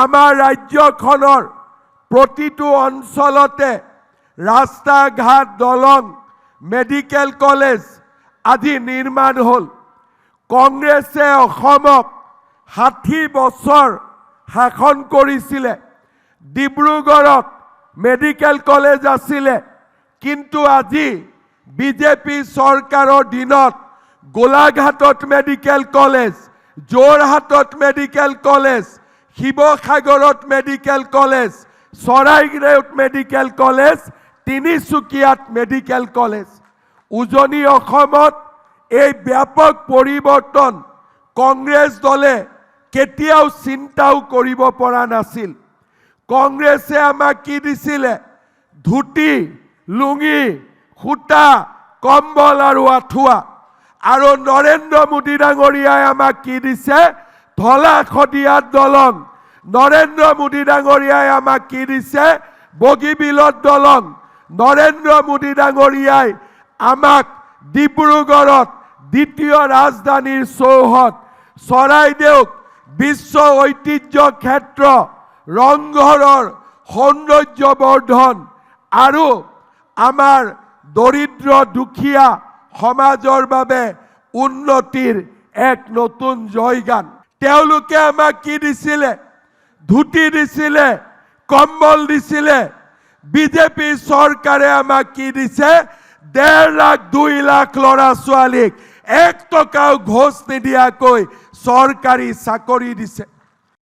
আমাৰ ৰাজ্যখনৰ প্ৰতিটো অঞ্চলতে ৰাস্তা ঘাট দলং মেডিকেল কলেজ আদি নিৰ্মাণ হ'ল। কংগ্ৰেছে অসমক 60 বছৰ শাসন কৰিছিলে। ডিব্ৰুগড়ত মেডিকেল কলেজ আছিলে, কিন্তু আজি বিজেপি চৰকাৰৰ দিনত গোলাঘাটত মেডিকেল কলেজ, যোৰহাটত মেডিকেল কলেজ, শিৱসাগৰত মেডিকেল কলেজ, চৰাইদেউত মেডিকেল কলেজ, তিনিচুকীয়াত মেডিকেল কলেজ। উজনি অসমত এই ব্যাপক পৰিৱৰ্তন কংগ্ৰেছ দলে কেতিয়াও চিন্তাও কৰিব পৰা নাছিল। কংগ্ৰেছে আমাক কি দিছিলে? ধুতি, লুঙি, সূতা, কম্বল আৰু আঁঠুৱা। আৰু নৰেন্দ্ৰ মোদী ডাঙৰীয়াই আমাক কি দিছে? ধলা শদিয়াত দলং। নৰেন্দ্ৰ মোদী ডাঙৰীয়াই আমাক কি দিছে? বগীবিলত দলং। নৰেন্দ্ৰ মোদী ডাঙৰীয়াই আমাক ডিব্ৰুগড়ত দ্বিতীয় ৰাজধানীৰ চৌহদ, চৰাইদেউক বিশ্ব ঐতিহ্য ক্ষেত্ৰ, ৰংঘৰৰ সৌন্দৰ্যবৰ্ধন আৰু আমাৰ দৰিদ্ৰ দুখীয়া সমাজৰ বাবে উন্নতিৰ এক নতুন জয়গান। তেওঁলোকে আমাক কি দিছিলে? ধুতি দিছিলে, কম্বল দিছিলে। বিজেপি চৰকাৰে আমাক কি দিছে? 1.5 লাখ 2 লাখ ল'ৰা ছোৱালীক 1 টকাও ঘোষ নিদিয়াকৈ চৰকাৰী চাকৰি দিছে।